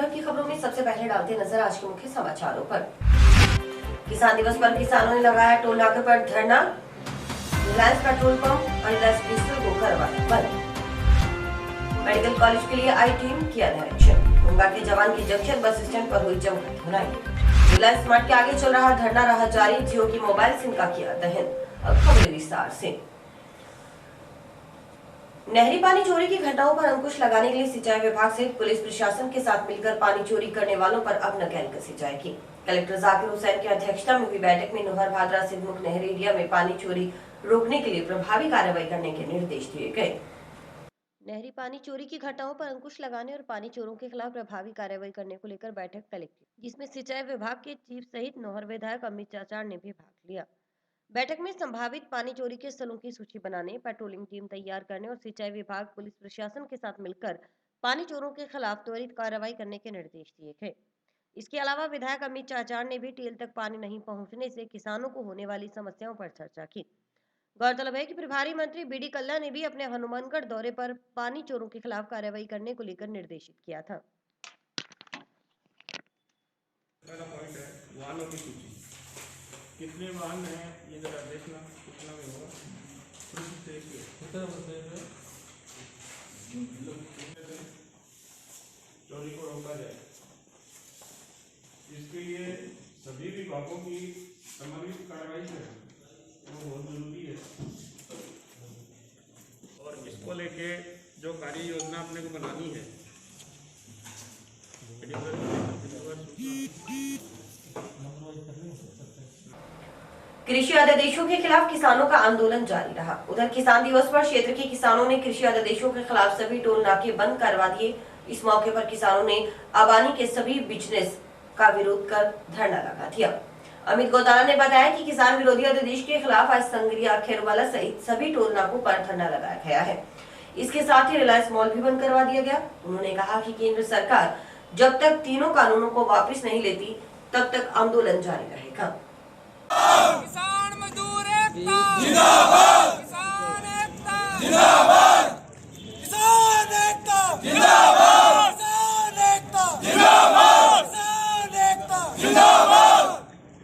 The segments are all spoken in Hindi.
भर की खबरों में सबसे पहले डालते नजर आज के मुख्य समाचारों पर। किसान दिवस पर किसानों ने लगाया टोल नाके पर धरना, रिलायंस पेट्रोल पंप और रिलायंस डीजल को करवाया बंद। मेडिकल कॉलेज के लिए आई टीम किया निरीक्षण, गंगा के जवान की जंक्शन बस स्टैंड पर हुई जमकर धुनाई। रिलायंस स्मार्ट के आगे चल रहा धरना रहा जारी, जियो की मोबाइल सिम का किया दहन। अब खबरें विस्तार से। नहरी पानी चोरी की घटनाओं पर अंकुश लगाने के लिए सिंचाई विभाग सहित पुलिस प्रशासन के साथ मिलकर पानी चोरी करने वालों पर अब नकेल कसी जाएगी। कलेक्टर जाकिर हुसैन की अध्यक्षता में हुई बैठक में नोहर भादरा सिद्धमुख नहर एरिया में पानी चोरी रोकने के लिए प्रभावी कार्रवाई करने के निर्देश दिए गए। नहरी पानी चोरी की घटनाओं पर अंकुश लगाने और पानी चोरों के खिलाफ प्रभावी कार्रवाई करने को लेकर बैठक कलेक्टर, जिसमें सिंचाई विभाग के चीफ सहित नोहर विधायक अमित चाचार ने भी भाग लिया। बैठक में संभावित पानी चोरी के स्थलों की सूची बनाने, पेट्रोलिंग टीम तैयार करने और सिंचाई विभाग पुलिस प्रशासन के साथ मिलकर पानी चोरों के खिलाफ त्वरित कार्रवाई करने के निर्देश दिए गए। इसके अलावा विधायक अमित चाचार ने भी टेल तक पानी नहीं पहुंचने से किसानों को होने वाली समस्याओं पर चर्चा की। गौरतलब है कि प्रभारी मंत्री बीडी कल्ला ने भी अपने हनुमानगढ़ दौरे पर पानी चोरों के खिलाफ कार्रवाई करने को लेकर निर्देशित किया था। कितने वाहन हैं ये जरा देखना, कितना में होगा चोरी को रोका जाए। इसके लिए सभी विभागों की समन्वित कार्रवाई है, वो बहुत जरूरी है। और इसको लेके जो कार्य योजना अपने को बनानी है, कृषि अध्यादेशों के खिलाफ किसानों का आंदोलन जारी रहा। उधर किसान दिवस पर क्षेत्र के किसानों ने कृषि अध्यादेशों के खिलाफ सभी टोल नाके बंद करवा दिए। इस मौके पर किसानों ने अबानी के सभी बिजनेस का विरोध कर धरना लगा दिया। अमित गौतारा ने बताया कि किसान विरोधी अध्यादेश के खिलाफ आज संगरिया, खेरवाला सहित सभी टोल नाकों पर धरना लगाया गया है। इसके साथ ही रिलायंस मॉल भी बंद करवा दिया गया। उन्होंने कहा कि केंद्र सरकार जब तक तीनों कानूनों को वापस नहीं लेती तब तक आंदोलन जारी रहेगा। किसान मजदूर एकता जिंदाबाद, किसान एकता जिंदाबाद, किसान एकता जिंदाबाद, किसान एकता जिंदाबाद, किसान एकता जिंदाबाद।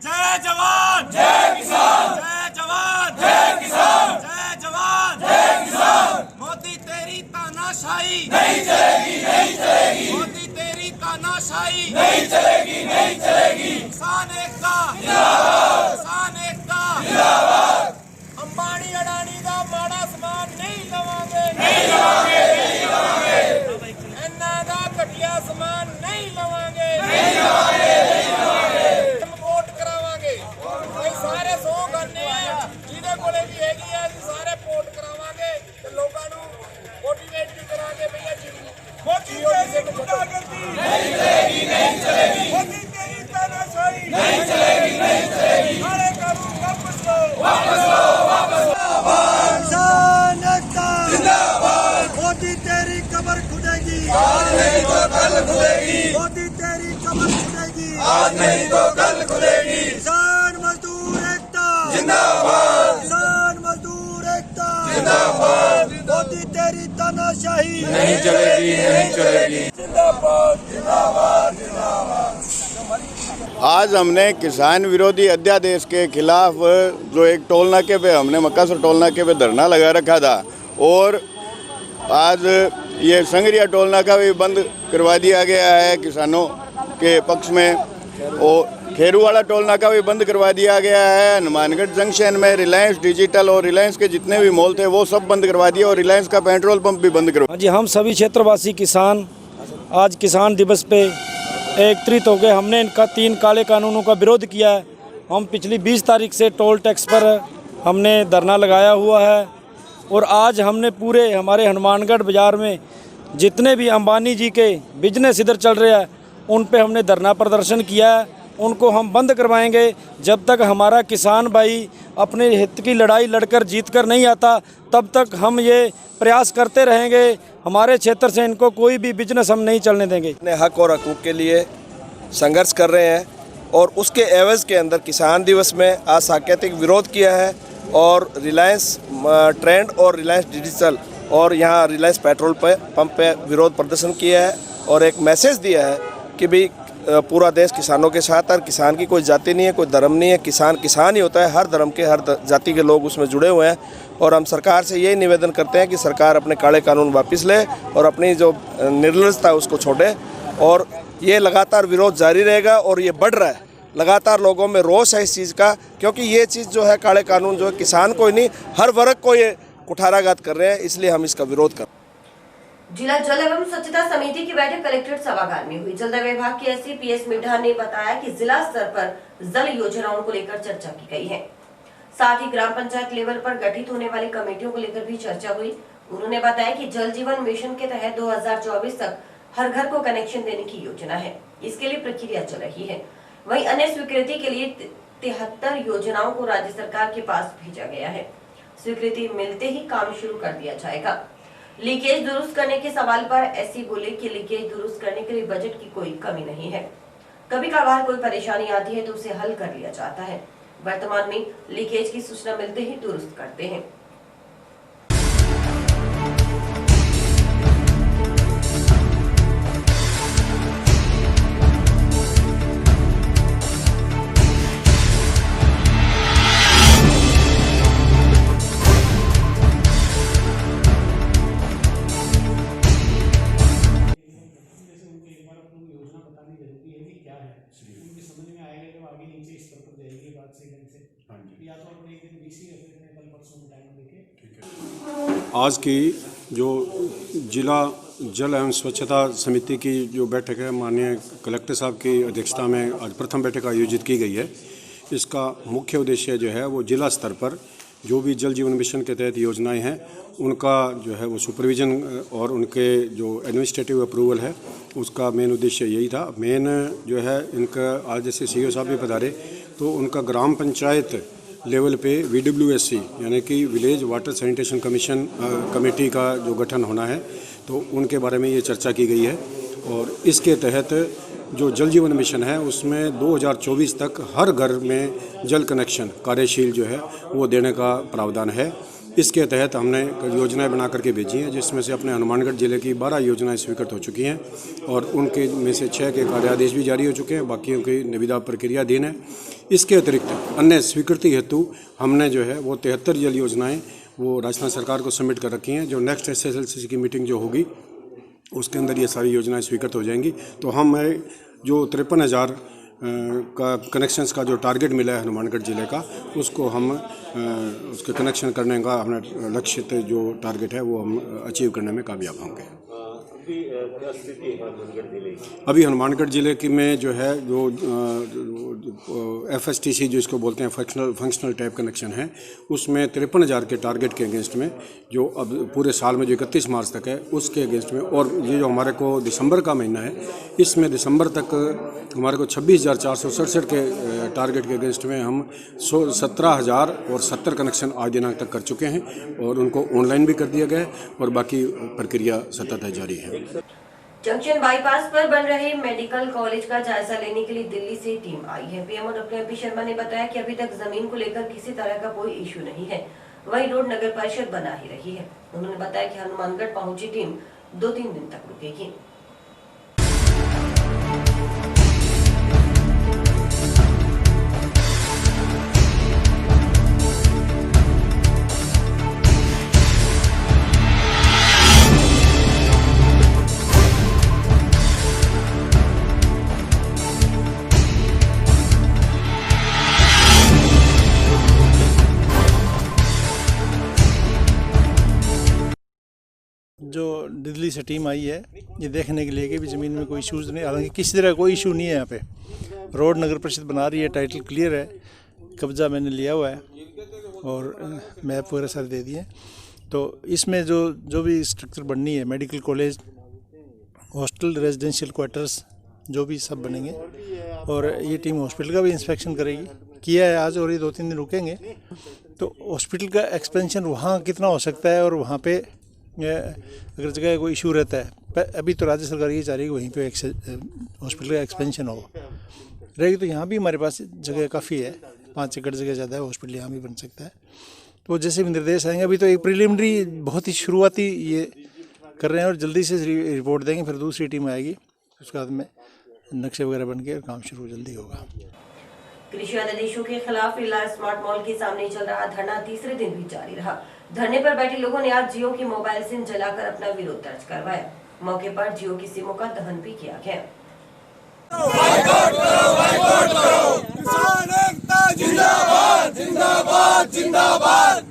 जय जवान जय किसान, जय जवान जय किसान, जय जवान जय किसान। मोदी तेरी तानाशाही नहीं चलेगी, नहीं चलेगी। मोदी तेरी तानाशाही नहीं चलेगी, नहीं चलेगी। किसान एकता जिंदाबाद, किसान एकता जिंदाबाद। अंबानी अडानी का माड़ा समान नहीं लवांगे, नहीं लवांगे, नहीं लवांगे। इन्ना दा घटिया समान नहीं लवांगे, नहीं लवांगे, नहीं लवांगे। हम वोट करावांगे, ये सारे सो करने जिन्हें कोले भी हैगी है, सारे वोट करावांगे ते लोकां नू मोटिवेट भी करांगे। भैया जी मोदी तेरी गुंडागर्दी नहीं चलेगी, नहीं चलेगी। मोदी तेरी तानाशाही नहीं चलेगी, नहीं चलेगी। सारे कानून वापस लो, वापस लो, वापस लो। किसान एकता जिंदाबाद। मोदी तेरी कब्र खुदेगी, आज नहीं तो कल खुदेगी। मोदी तेरी कब्र खुदेगी, आज नहीं तो कल खुदेगी। किसान मजदूर एकता जिंदाबाद, किसान मजदूर एकता जिंदाबाद। मोदी तेरी तानाशाही नहीं चलेगी, नहीं चलेगी। जिंदाबाद, जिंदाबाद, जिंदाबाद। आज हमने किसान विरोधी अध्यादेश के खिलाफ जो एक टोल नाके पे हमने मक्कासर टोल नाके पे धरना लगा रखा था और आज ये संगरिया टोल नाका भी बंद करवा दिया गया है किसानों के पक्ष में और खेरूवाला टोल नाका भी बंद करवा दिया गया है। हनुमानगढ़ जंक्शन में रिलायंस डिजिटल और रिलायंस के जितने भी मॉल थे वो सब बंद करवा दिए और रिलायंस का पेट्रोल पंप भी बंद करवा। जी हम सभी क्षेत्रवासी किसान आज किसान दिवस पे एकत्रित हो गए। हमने इनका 3 काले कानूनों का विरोध किया है। हम पिछली 20 तारीख से टोल टैक्स पर हमने धरना लगाया हुआ है और आज हमने पूरे हमारे हनुमानगढ़ बाज़ार में जितने भी अंबानी जी के बिजनेस इधर चल रहे हैं उन पे हमने धरना प्रदर्शन किया है। उनको हम बंद करवाएंगे जब तक हमारा किसान भाई अपने हित की लड़ाई लड़कर जीत कर नहीं आता, तब तक हम ये प्रयास करते रहेंगे। हमारे क्षेत्र से इनको कोई भी बिजनेस हम नहीं चलने देंगे। अपने हक और हकूक़ के लिए संघर्ष कर रहे हैं और उसके एवज के अंदर किसान दिवस में आज सांकेतिक विरोध किया है और रिलायंस ट्रेंड और रिलायंस डिजिटल और यहाँ रिलायंस पेट्रोल पंप पे विरोध प्रदर्शन किया है और एक मैसेज दिया है कि भाई पूरा देश किसानों के साथ है। किसान की कोई जाति नहीं है, कोई धर्म नहीं है, किसान किसान ही होता है। हर धर्म के, हर जाति के लोग उसमें जुड़े हुए हैं और हम सरकार से यही निवेदन करते हैं कि सरकार अपने काले कानून वापस ले और अपनी जो निर्लजता है उसको छोड़े। और ये लगातार विरोध जारी रहेगा और ये बढ़ रहा है। लगातार लोगों में रोष है इस चीज़ का, क्योंकि ये चीज़ जो है काले कानून जो है किसान को ही नहीं हर वर्ग को ये कुठाराघात कर रहे हैं, इसलिए हम इसका विरोध कर रहे हैं। जिला जल एवं स्वच्छता समिति की बैठक कलेक्ट्रेट सभागार में हुई। जल विभाग के एससी पीएस मिड्ढा ने बताया कि जिला स्तर पर जल योजनाओं को लेकर चर्चा की गई है। साथ ही ग्राम पंचायत लेवल पर गठित होने वाली कमेटियों को लेकर भी चर्चा हुई। उन्होंने बताया कि जल जीवन मिशन के तहत 2024 तक हर घर को कनेक्शन देने की योजना है। इसके लिए प्रक्रिया चल रही है। वहीं अन्य स्वीकृति के लिए 73 योजनाओं को राज्य सरकार के पास भेजा गया है। स्वीकृति मिलते ही काम शुरू कर दिया जाएगा। लीकेज दुरुस्त करने के सवाल पर एससी बोले कि लीकेज दुरुस्त करने के लिए बजट की कोई कमी नहीं है। कभी कभार कोई परेशानी आती है तो उसे हल कर लिया जाता है। वर्तमान में लीकेज की सूचना मिलते ही दुरुस्त करते हैं। आज की जो जिला जल एवं स्वच्छता समिति की जो बैठक है, माननीय कलेक्टर साहब की अध्यक्षता में आज प्रथम बैठक आयोजित की गई है। इसका मुख्य उद्देश्य जो है वो जिला स्तर पर जो भी जल जीवन मिशन के तहत योजनाएं हैं उनका जो है वो सुपरविजन और उनके जो एडमिनिस्ट्रेटिव अप्रूवल है उसका मेन उद्देश्य यही था। मेन जो है इनका आज जैसे सीईओ साहब भी पधारे तो उनका ग्राम पंचायत लेवल पे VWSC यानी कि village water sanitation commission committee का जो गठन होना है तो उनके बारे में ये चर्चा की गई है। और इसके तहत जो जल जीवन मिशन है उसमें 2024 तक हर घर में जल कनेक्शन कार्यशील जो है वो देने का प्रावधान है। इसके तहत हमने योजनाएं बना करके भेजी हैं, जिसमें से अपने हनुमानगढ़ जिले की 12 योजनाएं स्वीकृत हो चुकी हैं और उनके में से 6 के कार्यादेश भी जारी हो चुके हैं, बाकियों की निविदा प्रक्रियाधीन है। इसके अतिरिक्त अन्य स्वीकृति हेतु हमने जो है वो 73 जल योजनाएं वो राजस्थान सरकार को सबमिट कर रखी हैं। जो नेक्स्ट SSLC की मीटिंग जो होगी उसके अंदर ये सारी योजनाएं स्वीकृत हो जाएंगी। तो हम जो 53,000 का कनेक्शंस का जो टारगेट मिला है हनुमानगढ़ ज़िले का उसको हम उसके कनेक्शन करने का हमने लक्षित जो टारगेट है वो हम अचीव करने में कामयाब होंगे। अभी हनुमानगढ़ ज़िले की में जो है जो FSTC जो इसको बोलते हैं फंक्शनल टैप कनेक्शन है उसमें 53,000 के टारगेट के अगेंस्ट में जो अब पूरे साल में जो 31 मार्च तक है उसके अगेंस्ट में, और ये जो हमारे को दिसंबर का महीना है इसमें दिसंबर तक हमारे को 26,467 के टारगेट के अगेंस्ट में हम 17,070 कनेक्शन आज दिनांक तक कर चुके हैं और उनको ऑनलाइन भी कर दिया गया है और बाकी प्रक्रिया सतत जारी है। जंक्शन बाईपास पर बन रहे मेडिकल कॉलेज का जायजा लेने के लिए दिल्ली से टीम आई है। पीएमओ डॉक्टर MP शर्मा ने बताया कि अभी तक जमीन को लेकर किसी तरह का कोई इश्यू नहीं है, वही रोड नगर परिषद बना ही रही है। उन्होंने बताया कि हनुमानगढ़ पहुंची टीम 2-3 दिन तक रुकेगी। जो दिल्ली से टीम आई है ये देखने के लिए कि भी ज़मीन में कोई इश्यूज़ नहीं, हालांकि किसी तरह कोई इशू नहीं है। यहाँ पे रोड नगर परिषद बना रही है, टाइटल क्लियर है, कब्जा मैंने लिया हुआ है और मैप वगैरह सारे दे दिए। तो इसमें जो भी स्ट्रक्चर बननी है, medical college, hostel, residential quarters जो भी सब बनेंगे, और ये टीम हॉस्पिटल का भी इंस्पेक्शन करेगी, किया है आज, और ये 2-3 दिन रुकेंगे। तो हॉस्पिटल का एक्सपेंशन वहाँ कितना हो सकता है और वहाँ पे अगर जगह कोई इशू रहता है, अभी तो राज्य सरकार ये चाह रही है कि वहीं पे हॉस्पिटल का एक्सपेंशन हो रहेगी। तो यहाँ भी हमारे पास जगह काफ़ी है, 5 एकड़ जगह ज़्यादा है, हॉस्पिटल यहाँ भी बन सकता है। तो जैसे भी निर्देश आएंगे, अभी तो एक प्रिलिमिनरी बहुत ही शुरुआती ये कर रहे हैं और जल्दी से रिपोर्ट देंगे, फिर दूसरी टीम आएगी, उसके बाद में नक्शे वगैरह बन के काम शुरू जल्दी होगा। कृषि अध्यादेशों के खिलाफ रिलायंस स्मार्ट मॉल के सामने चल रहा धरना तीसरे दिन भी जारी रहा। धरने पर बैठे लोगों ने आज जियो की मोबाइल सिम जलाकर अपना विरोध दर्ज करवाया। मौके पर जियो की सिमों का दहन भी किया गया। किसान एकता जिंदाबाद जिंदाबाद जिंदाबाद।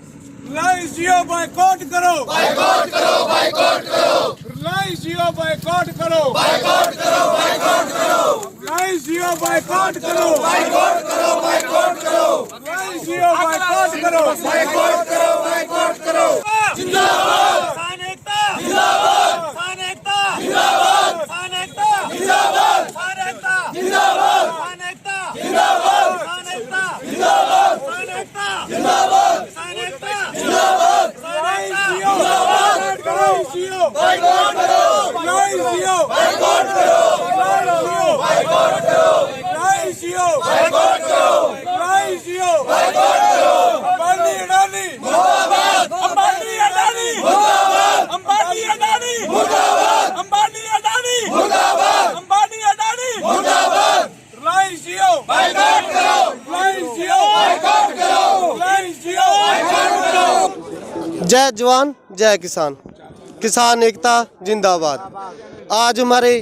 रिलायंस जियो बाइकआउट करो बाइकआउट करो बाइकआउट करो। रिलायंस जियो बाइकआउट करो बाइकआउट करो बाइकआउट करो। रिलायंस जियो बाइकआउट करो बाइकआउट करो बाइकआउट करो। रिलायंस जियो बाइकआउट करो बाइकआउट करो बाइकआउट करो। जिंदाबाद किसान एकता जिंदाबाद किसान एकता जिंदाबाद किसान एकता जिंदाबाद किसान एकता जिंदाबाद किसान एकता जिंदाबाद किसान एकता जिंदाबाद किसान एकता जिंदाबाद किसान एकता जिंदाबाद किसान एकता जिंदाबाद। बाइकआउट करो रिलायंस जियो बाइकआउट करो बाइकआउट करो रिलायंस जियो बाइकआउट करो रिलायंस जियो बाइकआउट करो। अंबानी अडानी मुर्दाबाद अंबानी अडानी मुर्दाबाद अंबानी अडानी मुर्दाबाद अंबानी अडानी मुर्दाबाद अंबानी अडानी मुर्दाबाद। रिलायंस जियो बाइकआउट करो रिलायंस जियो बाइकआउट करो रिलायंस जियो बाइकआउट करो। जय जवान जय किसान, किसान एकता जिंदाबाद। आज हमारे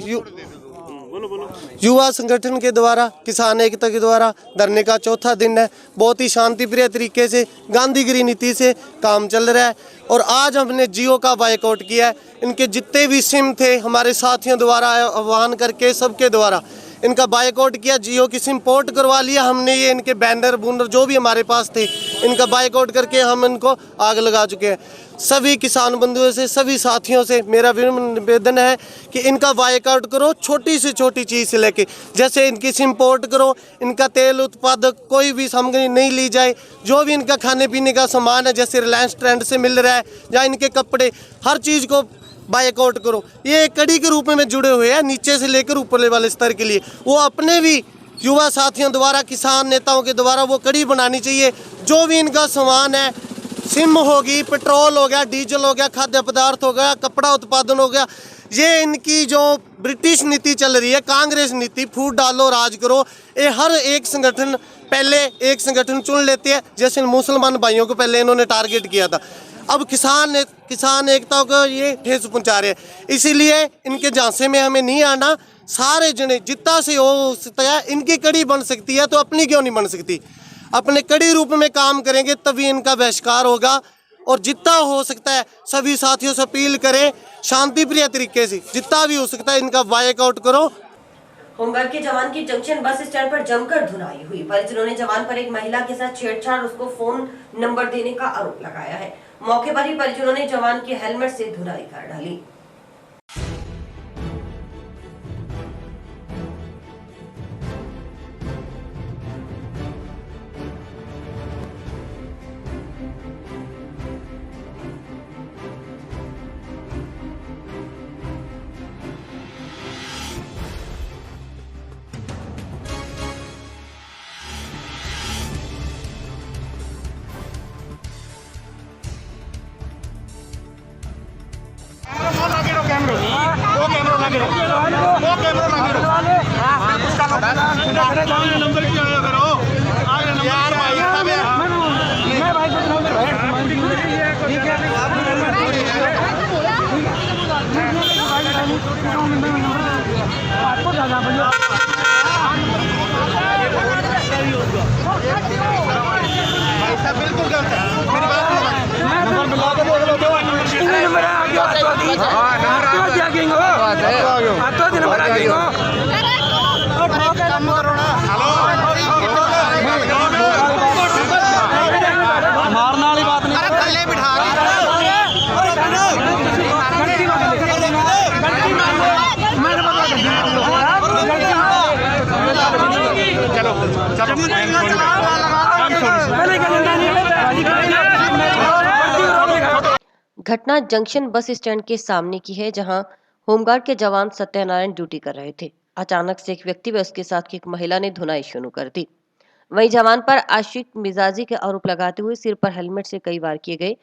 युवा संगठन के द्वारा किसान एकता के द्वारा धरने का चौथा दिन है। बहुत ही शांतिप्रिय तरीके से गांधीगिरी नीति से काम चल रहा है और आज हमने जियो का बाइकआउट किया है। इनके जितने भी सिम थे हमारे साथियों द्वारा आह्वान करके सबके द्वारा इनका बाइकआउट किया। जियो की सिम पोर्ट करवा लिया हमने। ये इनके बैनर बूनर जो भी हमारे पास थे इनका बाइकआउट करके हम इनको आग लगा चुके हैं। सभी किसान बंधुओं से सभी साथियों से मेरा निवेदन है कि इनका बाइकआउट करो, छोटी से छोटी चीज़ से लेके जैसे इनकी सिम पोर्ट करो, इनका तेल उत्पादक कोई भी सामग्री नहीं ली जाए। जो भी इनका खाने पीने का सामान है जैसे रिलायंस ट्रेंड से मिल रहा है या इनके कपड़े, हर चीज़ को बाइकआउट करो। ये कड़ी के रूप में जुड़े हुए हैं नीचे से लेकर ऊपर वाले स्तर के लिए। वो अपने भी युवा साथियों द्वारा किसान नेताओं के द्वारा वो कड़ी बनानी चाहिए। जो भी इनका सामान है, सिम होगी, पेट्रोल हो गया, डीजल हो गया, खाद्य पदार्थ हो गया, कपड़ा उत्पादन हो गया, ये इनकी जो ब्रिटिश नीति चल रही है, कांग्रेस नीति, फूट डालो राज करो, ये हर एक संगठन पहले एक संगठन चुन लेते हैं। जैसे मुसलमान भाइयों को पहले इन्होंने टारगेट किया था, अब किसान एकता को ये ठेस पहुंचा रहे हैं। इसीलिए इनके झांसे में हमें नहीं आना। सारे जने जितना से हो सकता है इनकी कड़ी बन सकती है तो अपनी क्यों नहीं बन सकती। अपने कड़ी रूप में काम करेंगे तभी इनका बहिष्कार होगा। और जितना हो सकता है सभी साथियों से अपील करें शांति प्रिय तरीके से, जितना भी हो सकता है इनका बाइकआउट करो। होमगार्ड के जवान की जंक्शन बस स्टैंड पर जमकर धुनाई हुई। परिजनों ने जवान पर एक महिला के साथ छेड़छाड़, उसको फोन नंबर देने का आरोप लगाया है। मौके पर ही परिजनों ने जवान के हेलमेट से धुनाई कर डाली। नंबर क्या आया करो यार भाई बिल्कुल गलत है। मेरी बात नंबर मिला के बोल लो। नंबर आ गया मारने वाली बात नहीं। थल्ले बिठा घटना जंक्शन बस स्टैंड के सामने की है, जहां होमगार्ड के जवान सत्यनारायण ड्यूटी कर रहे थे। अचानक से एक व्यक्ति व उसके साथ की एक महिला ने धुनाई शुरू कर दी। वहीं जवान पर आशिक मिजाजी के आरोप लगाते हुए सिर पर हेलमेट से कई वार किए गए।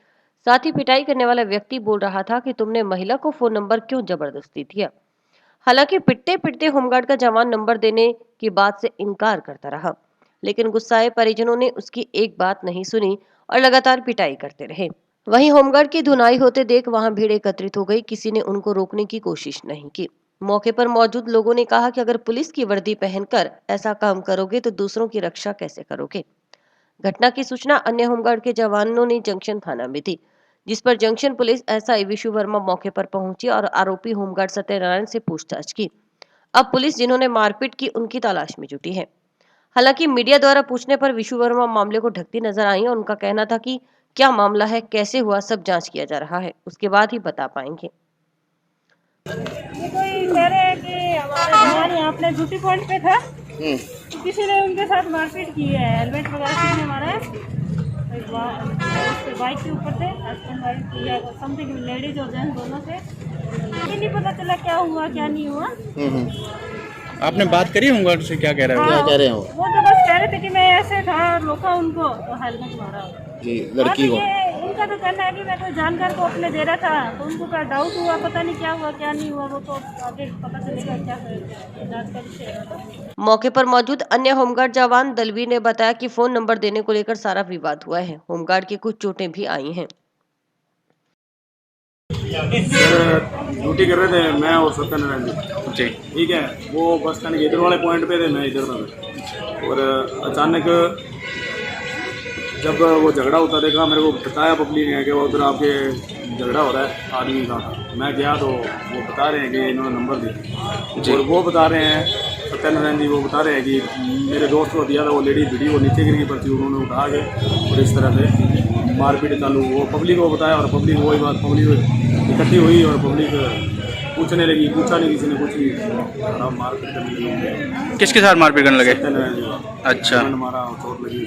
साथ ही पिटाई करने वाला व्यक्ति बोल रहा था कि तुमने महिला को फोन नंबर क्यों जबरदस्ती दिया। हालांकि पिटते पिटते होमगार्ड का जवान नंबर देने की बात से इनकार करता रहा, लेकिन गुस्साए परिजनों ने उसकी एक बात नहीं सुनी और लगातार पिटाई करते रहे। वहीं होमगार्ड की धुनाई होते देख वहां भीड़ एकत्रित हो गई। किसी ने उनको रोकने की कोशिश नहीं की। मौके पर मौजूद लोगों ने कहा कि अगर पुलिस की वर्दी पहनकर ऐसा काम करोगे तो दूसरों की रक्षा कैसे करोगे। घटना की सूचना अन्य होमगार्ड के जवानों ने जंक्शन थाना में दी, जिस पर junction police SI Vishu Verma मौके पर पहुंची और आरोपी होमगार्ड सत्यनारायण से पूछताछ की। अब पुलिस जिन्होंने मारपीट की उनकी तलाश में जुटी है। हालांकि मीडिया द्वारा पूछने पर विशु वर्मा मामले को ढकती नजर आई और उनका कहना था कि क्या मामला है, कैसे हुआ, सब जांच किया जा रहा है, उसके बाद ही बता पाएंगे। ये कोई कह रहे हैं कि हमारे जवान यहाँ अपने ड्यूटी पॉइंट पे था, तो किसी ने उनके साथ मारपीट की है। हेलमेट वगैरह किसी ने मारा है, उसके बाइक के ऊपर थे, हस्बैंड वाइफ या समथिंग, लेडीज और जेंट्स दोनों थे। ये नहीं पता चला क्या हुआ क्या नहीं हुआ। आपने बात करी होमगार्ड से, क्या कह रहे हो? क्या कह रहे हो? वो तो बस कह रहे थे कि मैं ऐसे था, रोका उनको तो हेलमेट मारा जी लड़की को। उनका तो कहना है कि मैं तो जानकार को अपने दे रहा था, तो उनको क्या डाउट हुआ, पता नहीं क्या हुआ क्या नहीं हुआ, वो तो आगे पता चलेगा क्या जांच का विषय है। मौके पर मौजूद अन्य होमगार्ड जवान दलवीर ने बताया कि फोन नंबर देने को लेकर सारा विवाद हुआ है। होमगार्ड की कुछ चोटें भी आई हैं। ड्यूटी कर रहे थे मैं और सत्यनारायण जी, ठीक है। वो बस स्टैंड के इधर वाले पॉइंट पे थे, मैं इधर था, और अचानक जब वो झगड़ा होता देखा, मेरे को बताया पब्लिक ने कि वो उधर आपके झगड़ा हो रहा है आदमी का। मैं गया तो वो बता रहे हैं कि इन्होंने नंबर दिया, और वो बता रहे हैं सत्यनारायण जी, वो बता रहे हैं कि मेरे दोस्त को दिया था, वो लेडी भिड़ी, वो नीचे गिर गई पर्ची, उन्होंने उठा के और इस तरह से मारपीट चालू। वो पब्लिक को बताया और पब्लिक वही बात, पब्लिक इकट्ठी हुई और पब्लिक पूछने लगी, पूछा नहीं किसी ने कुछ भी, मारपीट करने लगे। किसके साथ मारपीट करने लगे? सत्यनारायण जी। अच्छा, मारा, चोट लगी।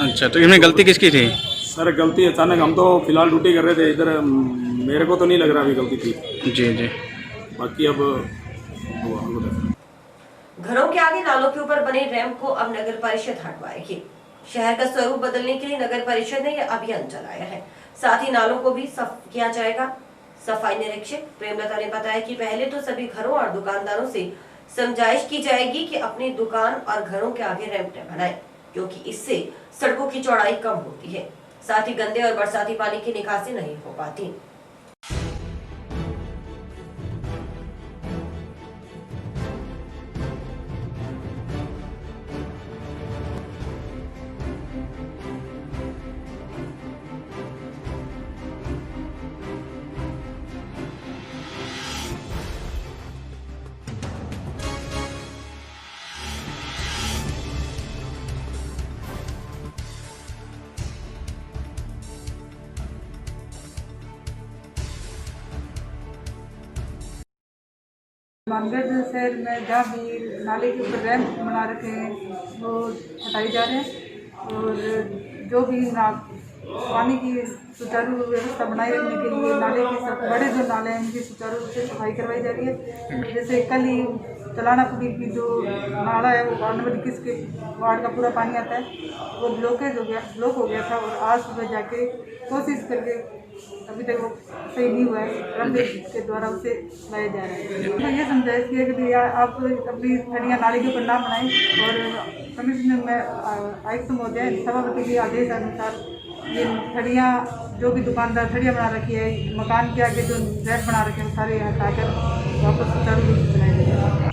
अच्छा, तो इसमें गलती किसकी थी? सर गलती अचानक, हम तो फिलहाल ड्यूटी कर रहे थे इधर, मेरे को तो नहीं लग रहा अभी गलती थी। जी जी, बाकी अब घरों के आगे नालों के ऊपर बने रैंप को अब नगर परिषद हटवाएगी। शहर का स्वरूप बदलने के लिए नगर परिषद ने यह अभियान चलाया है। साथ ही नालों को भी साफ किया जाएगा। सफाई निरीक्षक प्रेमलता ने बताया कि पहले तो सभी घरों और दुकानदारों से समझाइश की जाएगी कि अपनी दुकान और घरों के आगे रैंप न बनाएं, क्योंकि इससे सड़कों की चौड़ाई कम होती है। साथ ही गंदे और बरसाती पानी की निकासी नहीं हो पाती। मानगढ़ शहर में जहाँ भी नाले के ऊपर रैंप बना रखे हैं वो हटाए जा रहे हैं, और जो भी पानी की सुचारू व्यवस्था बनाए रखने के लिए नाले के सब बड़े जो नाले हैं उनकी सुचारू रूप से सफाई करवाई जा रही है। जैसे कल ही चलानापुरी की जो नाला है वो वार्ड नंबर 21 के वार्ड का पूरा पानी आता है, वो ब्लॉक हो गया था, और आज सुबह जाके कोशिश करके अभी तक वो सही नहीं हुआ है, रंग के द्वारा उसे लाया जा रहा है। तो ये समझाइश की है कि आप अपनी खड़ियाँ नाले के ऊपर ना बनाएं, और कमिश्नर में आयुक्त महोदय सभापति के आदेश अनुसार ये खड़ियाँ, जो भी दुकानदार खड़ियाँ बना रखी है मकान के आगे जो रैक बना रखे हैं सारे हटाकर वापस सुचारू रूप से बनाए जाए।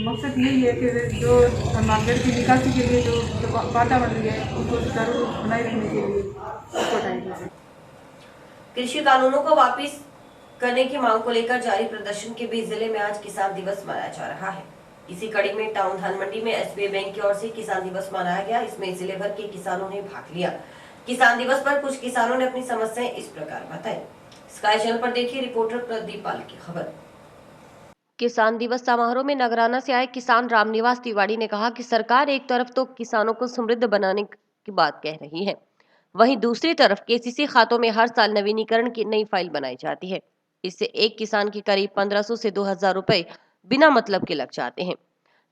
मकसद यही है कि जो मानगढ़ की निकासी के लिए जो बाधा बन रही है उनको सुचारू रूप बनाए रखने के लिए उसको हटाया जाए। कृषि कानूनों को वापस करने की मांग को लेकर जारी प्रदर्शन के बीच जिले में आज किसान दिवस मनाया जा रहा है। इसी कड़ी में टाउन धान मंडी में एसबीआई बैंक की ओर से किसान दिवस मनाया गया। इसमें जिले भर के किसानों ने भाग लिया। किसान दिवस पर कुछ किसानों ने अपनी समस्याएं इस प्रकार बताई। स्काई चैनल पर देखिए रिपोर्टर प्रदीप पाल की खबर। किसान दिवस समारोह में नगराना से आए किसान रामनिवास तिवारी ने कहा कि सरकार एक तरफ तो किसानों को समृद्ध बनाने की बात कह रही है, वहीं दूसरी तरफ केसीसी खातों में हर साल नवीनीकरण की नई फाइल बनाई जाती है। इससे एक किसान के करीब 1500 से 2000 रुपए बिना मतलब के लग जाते हैं,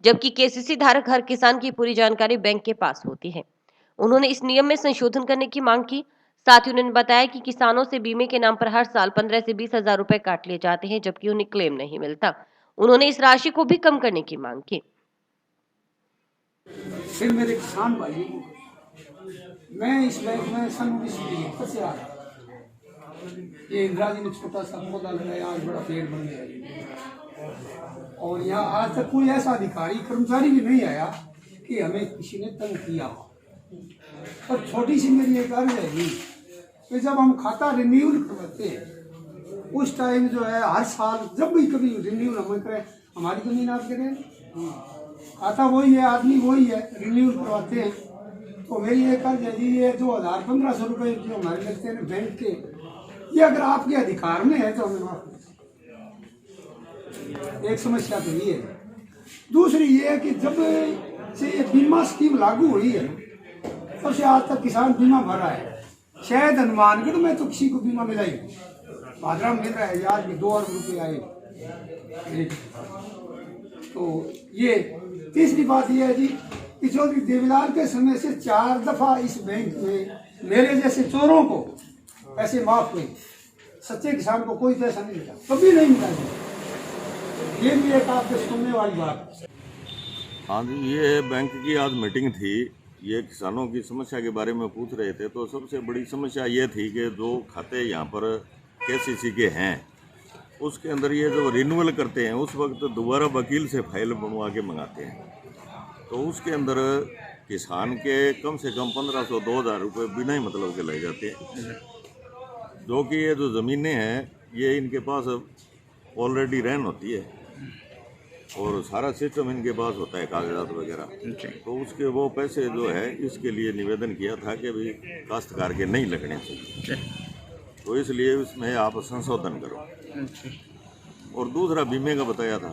जबकि केसीसी धारक हर किसान की पूरी जानकारी बैंक के पास होती है। उन्होंने इस नियम में संशोधन करने की मांग की। साथ ही उन्होंने बताया कि किसानों से बीमे के नाम पर हर साल 15 से 20 हजार रुपए काट लिए जाते हैं, जबकि उन्हें क्लेम नहीं मिलता। उन्होंने इस राशि को भी कम करने की मांग की। फिर मेरे किसान भाई, मैं इस बैंक में सन 1973 से आ रहा, ये इंदिरा जी ने छोटा सा पौधा लगाया, आज बड़ा पेड़ बन गया। और यहाँ आज तक कोई ऐसा अधिकारी कर्मचारी भी नहीं आया कि हमें किसी ने तंग किया हो। और छोटी सी मेरी एक अर्ज है कि जब हम खाता रिन्यूअल करवाते हैं उस टाइम जो है हर साल जब भी कभी रिन्यूअल हम करें, हमारी जमीन आप करें, खाता वही है, आदमी वही है, रिन्यूअल करवाते हैं। तो मेरी एक अर्ज है जी, ये 2000-1500 रुपये जो हमारे लगते हैं बैंक के, ये अगर आपके अधिकार में है तो हमें माफ करें। एक समस्या तो ये है। दूसरी ये है कि जब से ये बीमा स्कीम लागू हुई है तब से आज तक किसान बीमा भर रहा है। शायद हनुमानगढ़ में तो किसी को बीमा मिला ही नहीं, भादरा में मिल रहा है, आज भी 2 अरब रुपये आए। तो ये तीसरी बात यह है जी कि चौधरी देवीलाल के समय से 4 दफा इस बैंक में मेरे जैसे चोरों को पैसे माफ हुए, सच्चे किसान को कोई पैसा नहीं मिला, कभी नहीं मिला। ये भी एक आपके सुनने वाली बात है। हाँ जी, ये बैंक की आज मीटिंग थी, ये किसानों की समस्या के बारे में पूछ रहे थे। तो सबसे बड़ी समस्या ये थी कि जो खाते यहाँ पर KCC के हैं उसके अंदर ये जो रिन्यूअल करते हैं उस वक्त दोबारा वकील से फाइल बनवा के मंगाते हैं। तो उसके अंदर किसान के कम से कम 1500-2000 रुपये बिना ही मतलब के लग जाते हैं, जो कि ये जो ज़मीनें हैं ये इनके पास ऑलरेडी रैन होती है और सारा सिस्टम इनके पास होता है, कागजात वगैरह। तो उसके वो पैसे जो है इसके लिए निवेदन किया था कि भाई काश्तकार के नहीं लगने चाहिए, तो इसलिए इसमें आप संशोधन करो। और दूसरा बीमे का बताया था,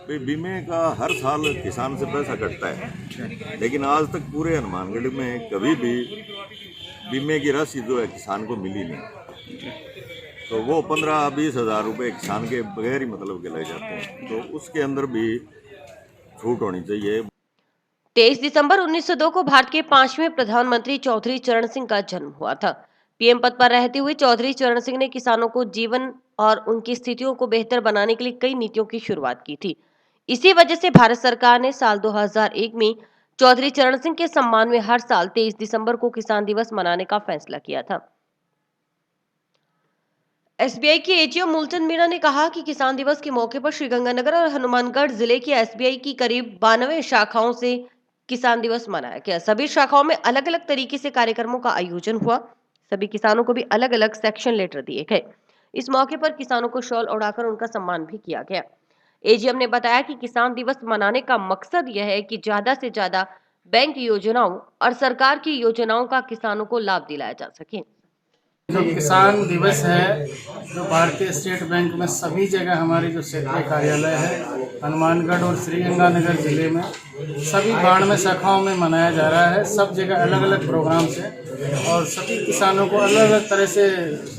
भाई बीमे का हर साल किसान से पैसा कटता है, लेकिन आज तक पूरे हनुमानगढ़ में कभी भी बीमे की राशि जो है किसान को मिली नहीं। तो वो 15-20 हजार रुपये किसान के बगैर ही मतलब के लग जाते हैं, तो उसके अंदर भी छूट होनी चाहिए। 23 दिसंबर 1902 को भारत के 5वें प्रधानमंत्री चौधरी चरण सिंह का जन्म हुआ था। पीएम पद पर रहते हुए चौधरी चरण सिंह ने किसानों को जीवन और उनकी स्थितियों को बेहतर बनाने के लिए कई नीतियों की शुरुआत की थी। इसी वजह से भारत सरकार ने साल 2001 में चौधरी चरण सिंह के सम्मान में हर साल 23 दिसंबर को किसान दिवस मनाने का फैसला किया था। SBI के AGM मूलचंद मीणा ने कहा कि किसान दिवस के मौके पर श्रीगंगानगर और हनुमानगढ़ जिले की SBI की करीब 92 शाखाओं से किसान दिवस मनाया गया। सभी शाखाओं में अलग अलग तरीके से कार्यक्रमों का आयोजन हुआ। सभी किसानों को भी अलग अलग सेक्शन लेटर दिए गए। इस मौके पर किसानों को शॉल उड़ाकर उनका सम्मान भी किया गया। AGM ने बताया कि किसान दिवस मनाने का मकसद यह है कि ज्यादा से ज्यादा बैंक योजनाओं और सरकार की योजनाओं का किसानों को लाभ दिलाया जा सके। जो किसान दिवस है, जो भारतीय स्टेट बैंक में सभी जगह हमारी जो क्षेत्रीय कार्यालय है हनुमानगढ़ और श्रीगंगानगर जिले में सभी 92 शाखाओं में मनाया जा रहा है। सब जगह अलग अलग प्रोग्राम से और सभी किसानों को अलग अलग तरह से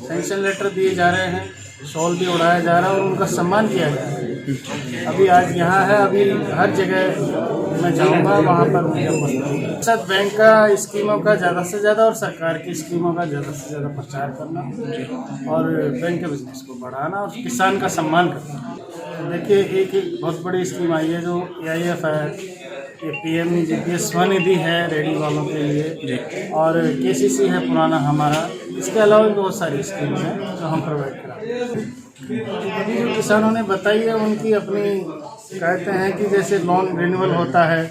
पेंशन लेटर दिए जा रहे हैं, शॉल भी उड़ाया जा रहा है और उनका सम्मान किया जा रहा है। अभी आज यहाँ है, अभी हर जगह मैं जाऊँगा वहाँ पर सब बैंक का स्कीमों का ज़्यादा से ज़्यादा और सरकार की स्कीमों का ज़्यादा से ज़्यादा प्रचार करना और बैंक के बिजनेस को बढ़ाना और किसान का सम्मान करना। देखिए एक बहुत बड़ी स्कीम आई है जो AIF है, ये PM स्वनिधि है रेडी वालों के लिए और KCC है पुराना हमारा। इसके अलावा भी बहुत सारी स्कीम हैं जो हम प्रोवाइड कराते हैं। अभी जो किसानों ने बताई है उनकी अपनी कहते हैं कि जैसे लोन रिन्यूअल होता है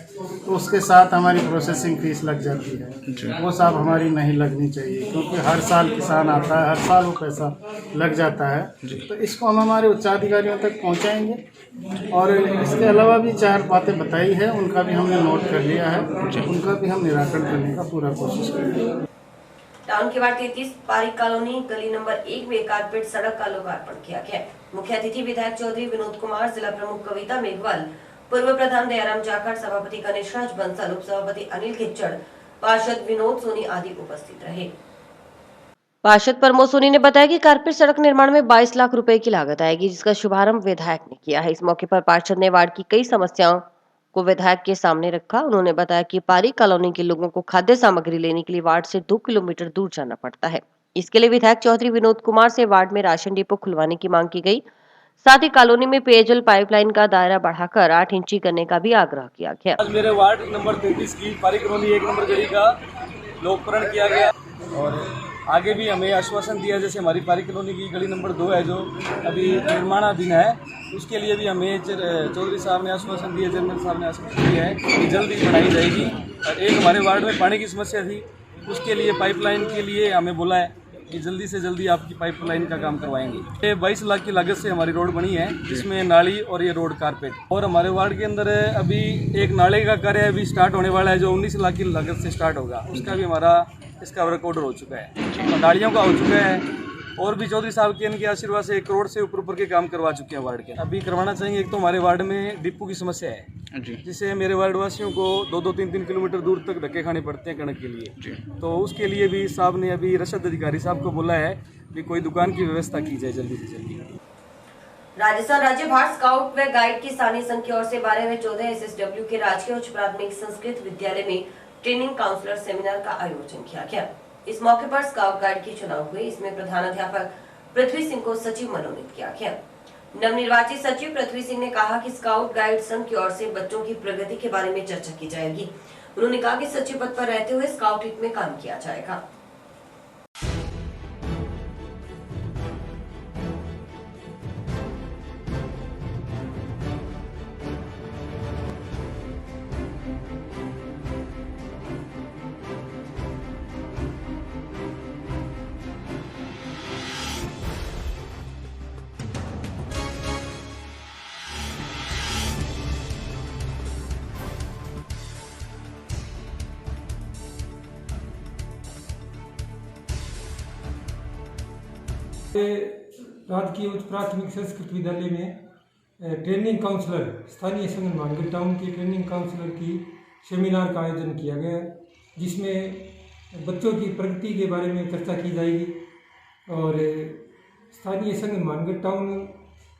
तो उसके साथ हमारी प्रोसेसिंग फीस लग जाती है, वो सब हमारी नहीं लगनी चाहिए क्योंकि हर साल किसान आता है, हर साल वो पैसा लग जाता है। तो इसको हम हमारे उच्चाधिकारियों तक पहुंचाएंगे और इसके अलावा भी 4 बातें बताई है, उनका भी हमने नोट कर लिया है, उनका भी हम निराकरण करने का पूरा कोशिश करेंगे। टाउन के वार्ड 33 पारिक कॉलोनी गली नंबर 1 में कारपेट सड़क का लोकार्पण किया गया। मुख्य अतिथि विधायक चौधरी विनोद कुमार, जिला प्रमुख कविता मेघवाल, पूर्व प्रधान दयाराम जाखड़, सभापति गणेश राज बंसल, उप सभापति अनिल खिच्चड़, पार्षद विनोद सोनी आदि उपस्थित रहे। पार्षद प्रमोद सोनी ने बताया कि कारपेट सड़क निर्माण में 22 लाख रुपए की लागत आएगी, जिसका शुभारंभ विधायक ने किया है। इस मौके पर पार्षद ने वार्ड की कई समस्याओं को विधायक के सामने रखा। उन्होंने बताया कि पारी कॉलोनी के लोगों को खाद्य सामग्री लेने के लिए वार्ड से 2 किलोमीटर दूर जाना पड़ता है। इसके लिए विधायक चौधरी विनोद कुमार से वार्ड में राशन डिपो खुलवाने की मांग की गई। साथ ही कॉलोनी में पेयजल पाइपलाइन का दायरा बढ़ाकर 8 इंची करने का भी आग्रह किया गया। आज मेरे वार्ड नंबर 33 की पारी कॉलोनी 1 नंबर गली का लोककरण किया गया और आगे भी हमें आश्वासन दिया, जैसे हमारी पारी कॉलोनी की गली नंबर 2 है जो अभी निर्माणाधीन है, उसके लिए भी हमें चौधरी साहब ने आश्वासन दिया, चेयरमैन साहब ने आश्वासन दिया है कि जल्दी बनाई जाएगी। और एक हमारे वार्ड में पानी की समस्या थी, उसके लिए पाइपलाइन के लिए हमें बोला है कि जल्दी से जल्दी आपकी पाइपलाइन का काम करवाएंगे। ये 22 लाख की लागत से हमारी रोड बनी है, जिसमें नाली और ये रोड कारपेट। और हमारे वार्ड के अंदर अभी एक नाले का कार्य अभी स्टार्ट होने वाला है जो 19 लाख की लागत से स्टार्ट होगा, उसका भी हमारा इसका वर्क ऑर्डर हो चुका है, नालियों का हो चुका है। और भी चौधरी साहब के इनके आशीर्वाद से 1 करोड़ से ऊपर के काम करवा चुके हैं वार्ड के। अभी करवाना चाहेंगे। एक तो हमारे वार्ड में डिपो की समस्या है, जिससे मेरे वार्ड वासियों को 2-3 किलोमीटर दूर तक धक्के खाने पड़ते हैं कणक के लिए। तो उसके लिए भी साहब ने अभी रसद अधिकारी साहब को बोला है कि कोई दुकान की व्यवस्था की जाए जल्दी से जल्दी। राजस्थान राज्य भारत स्काउट व गाइड की स्थानीय संघ की ओर से 12 व 14 SSW के राजकीय उच्च प्राथमिक संस्कृत विद्यालय में ट्रेनिंग काउंसलर सेमिनार का आयोजन किया गया। इस मौके पर स्काउट गाइड की चुनाव हुई। इसमें प्रधानाध्यापक पृथ्वी सिंह को सचिव मनोनीत किया गया। नवनिर्वाचित सचिव पृथ्वी सिंह ने कहा कि स्काउट गाइड संघ की ओर से बच्चों की प्रगति के बारे में चर्चा की जाएगी। उन्होंने कहा कि सचिव पद पर रहते हुए स्काउट हित में काम किया जाएगा। राजकीय उच्च प्राथमिक संस्कृत विद्यालय में ट्रेनिंग काउंसलर स्थानीय संघ मानगढ़ टाउन के ट्रेनिंग काउंसलर की सेमिनार का आयोजन किया गया, जिसमें बच्चों की प्रगति के बारे में चर्चा की जाएगी। और स्थानीय संघ मानगढ़ टाउन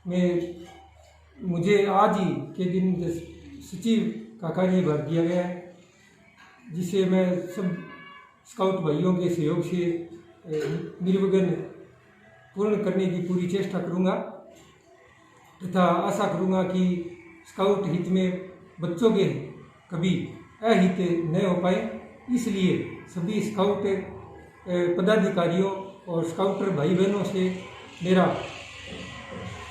में मुझे आज ही के दिन सचिव का कार्यभार दिया गया है, जिसे मैं सब स्काउट भाइयों के सहयोग से निर्विघ्न पूर्ण करने की पूरी चेष्टा करूंगा तथा आशा करूंगा कि स्काउट हित में बच्चों के कभी अहित न हो पाए। इसलिए सभी स्काउट पदाधिकारियों और स्काउटर भाई बहनों से मेरा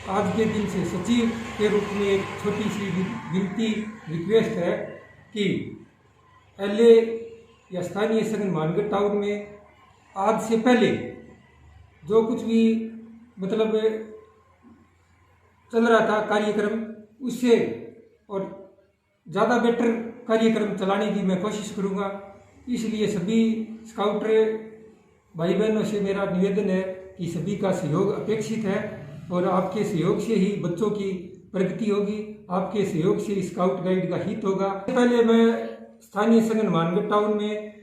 आज के दिन से सचिव के रूप में एक छोटी सी विनती रिक्वेस्ट है कि LA या स्थानीय संघ मानगढ़ टाउन में आज से पहले जो कुछ भी मतलब चल रहा था कार्यक्रम, उससे और ज़्यादा बेटर कार्यक्रम चलाने की मैं कोशिश करूँगा। इसलिए सभी स्काउटर भाई बहनों से मेरा निवेदन है कि सभी का सहयोग अपेक्षित है और आपके सहयोग से ही बच्चों की प्रगति होगी, आपके सहयोग से स्काउट गाइड का हित होगा। पहले मैं स्थानीय संघ मानगढ़ टाउन में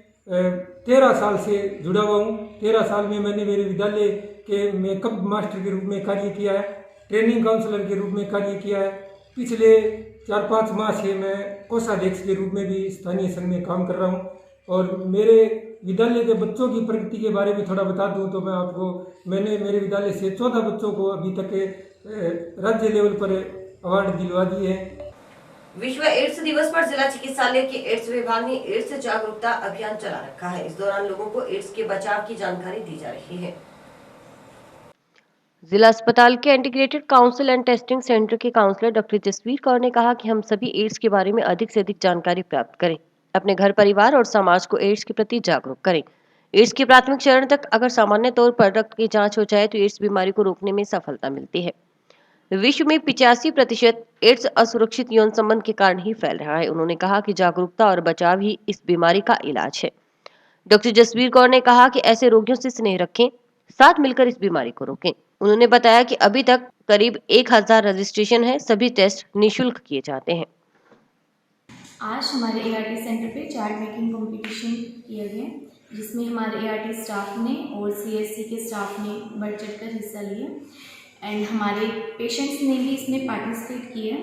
13 साल से जुड़ा हुआ हूँ। 13 साल में मैंने मेरे विद्यालय के में कब मास्टर के रूप में कार्य किया है, ट्रेनिंग काउंसलर के रूप में कार्य किया है। पिछले 4-5 माह से मैं कोषाध्यक्ष के रूप में भी स्थानीय संघ में काम कर रहा हूँ। और मेरे विद्यालय के बच्चों की प्रगति के बारे में थोड़ा बता दूँ तो मैंने मेरे विद्यालय से 14 बच्चों को अभी तक राज्य लेवल पर अवार्ड दिलवा दिए हैं। विश्व एड्स दिवस पर जिला चिकित्सालय के एड्स विभाग ने एड्स जागरूकता अभियान चला रखा है। इस दौरान लोगों को एड्स के बचाव की जानकारी दी जा रही है। जिला अस्पताल के integrated council and testing centre के काउंसलर डॉक्टर जसवीर कौर ने कहा कि हम सभी एड्स के बारे में अधिक से अधिक जानकारी प्राप्त करें, अपने घर परिवार और समाज को एड्स के प्रति जागरूक करें। एड्स के प्राथमिक चरण तक अगर सामान्य तौर पर रक्त की जांच हो जाए तो एड्स बीमारी को रोकने में सफलता मिलती है। विश्व में 85% एड्स असुरक्षित यौन संबंध के कारण ही फैल रहा है। उन्होंने कहा कि जागरूकता और बचाव ही इस बीमारी का इलाज है। डॉक्टर जसवीर कौर ने कहा कि ऐसे रोगियों से स्नेह रखें, साथ मिलकर इस बीमारी को रोकें। उन्होंने बताया कि अभी तक करीब 1000 रजिस्ट्रेशन है, सभी टेस्ट निःशुल्क किए जाते हैं। आज हमारे ART सेंटर पे चार्ट मेकिंग कंपटीशन किया गया, जिसमें हमारे ART स्टाफ ने और CSC के स्टाफ ने बढ़ चढ़ कर हिस्सा लिया एंड हमारे पेशेंट्स ने भी इसमें पार्टिसिपेट किया।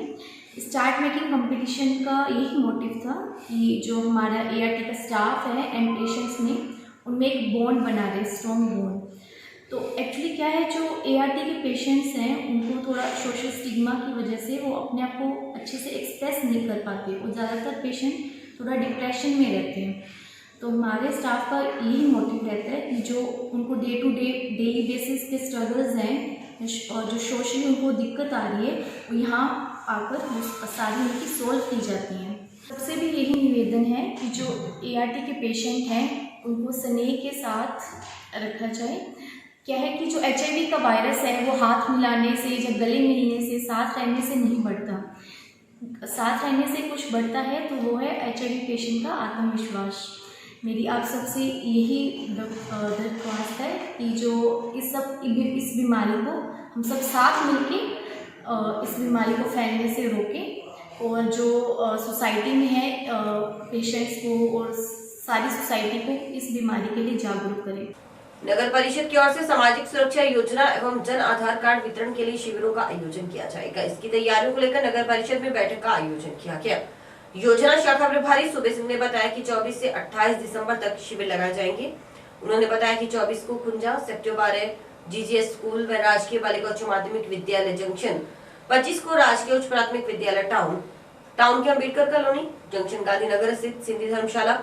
स्टार्ट मेकिंग कंपटीशन का यही मोटिव था कि जो हमारा ART का स्टाफ है एंड पेशेंट्स में उनमें एक बॉन्ड बना रहे, स्ट्रॉन्ग बॉन्ड। तो एक्चुअली क्या है, जो ART के पेशेंट्स हैं उनको थोड़ा सोशल स्टिग्मा की वजह से वो अपने आप को अच्छे से एक्सप्रेस नहीं कर पाते और ज़्यादातर पेशेंट थोड़ा डिप्रेशन में रहते हैं। तो हमारे स्टाफ का यही मोटिव रहता है कि जो उनको day to day daily basis के स्ट्रगल्स हैं और जो सोशली उनको दिक्कत आ रही है वो यहाँ आकर सारी उनकी सॉल्व की जाती हैं। सबसे भी यही निवेदन है कि जो ART के पेशेंट हैं उनको स्नेह के साथ रखा जाए। क्या है कि जो HIV का वायरस है वो हाथ मिलाने से या गले मिलने से, साथ रहने से नहीं बढ़ता। साथ रहने से कुछ बढ़ता है तो वो है HIV पेशेंट का आत्मविश्वास। मेरी आप सबसे यही दरख्वास्त है कि जो इस बीमारी को हम सब साथ मिलके इस बीमारी को फैलने से रोकें और जो सोसाइटी में है पेशेंट्स को और सारी सोसाइटी को इस बीमारी के लिए जागरूक करें। नगर परिषद की ओर से सामाजिक सुरक्षा योजना एवं जन आधार कार्ड वितरण के लिए शिविरों का आयोजन किया जाएगा। इसकी तैयारियों को लेकर नगर परिषद में बैठक का आयोजन किया गया। योजना शाखा प्रभारी सुबे सिंह ने बताया कि 24 से 28 दिसंबर तक शिविर लगाए जाएंगे। उन्होंने बताया कि 24 को कुंजा, सेक्टर 12 GGS स्कूल व राजकीय बालिका उच्च माध्यमिक विद्यालय जंक्शन, 25 को राजकीय उच्च प्राथमिक विद्यालय टाउन के अम्बेडकर कॉलोनी जंक्शन, गांधीनगर स्थित सिंधी धर्मशाला,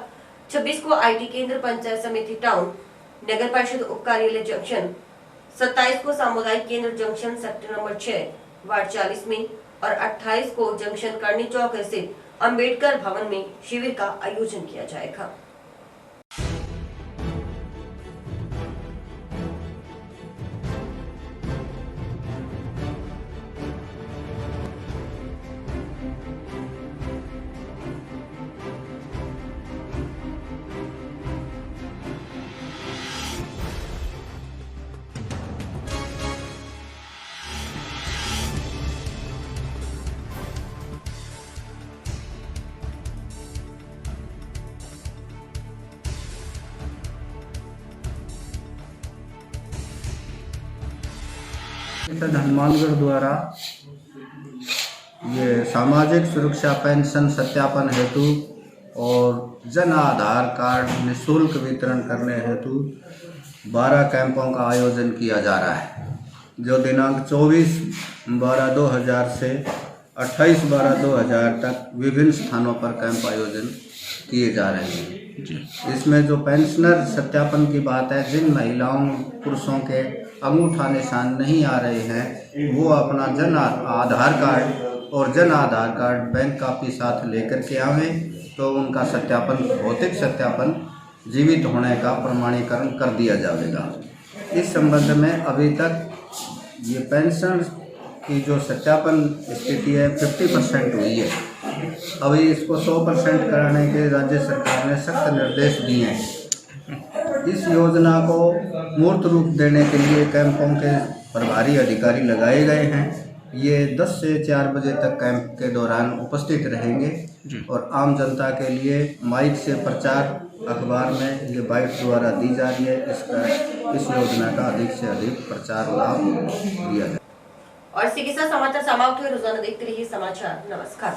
26 को IT केंद्र पंचायत समिति टाउन, नगर परिषद उप कार्यालय जंक्शन, 27 को सामुदायिक केंद्र जंक्शन सेक्टर नंबर 6 वार्ड 40 में और 28 को जंक्शन करनी चौक स्थित अम्बेडकर भवन में शिविर का आयोजन किया जाएगा। हनुमानगढ़ द्वारा ये सामाजिक सुरक्षा पेंशन सत्यापन हेतु और जन आधार कार्ड निःशुल्क वितरण करने हेतु 12 कैंपों का आयोजन किया जा रहा है, जो दिनांक 24/12/2000 से 28/12/2000 तक विभिन्न स्थानों पर कैंप आयोजन किए जा रहे हैं। इसमें जो पेंशनर सत्यापन की बात है, जिन महिलाओं पुरुषों के अंगूठा निशान नहीं आ रहे हैं वो अपना जन आधार कार्ड और Jan Aadhaar card bank copy साथ लेकर के आवें, तो उनका सत्यापन, भौतिक सत्यापन जीवित होने का प्रमाणीकरण कर दिया जाएगा। इस संबंध में अभी तक ये पेंशन की जो सत्यापन स्थिति है 50% हुई है। अभी इसको 100% कराने के राज्य सरकार ने सख्त निर्देश दिए हैं। इस योजना को मूर्त रूप देने के लिए कैंपों के प्रभारी अधिकारी लगाए गए हैं। ये 10 से 4 बजे तक कैंप के दौरान उपस्थित रहेंगे और आम जनता के लिए माइक से प्रचार, अखबार में ये बाइट द्वारा दी जा रही है। इस योजना का अधिक से अधिक प्रचार लाभ दिया जाए। और इसी के साथ समाचार समाप्त हुए। रोजाना देखते रहिए समाचार। नमस्कार।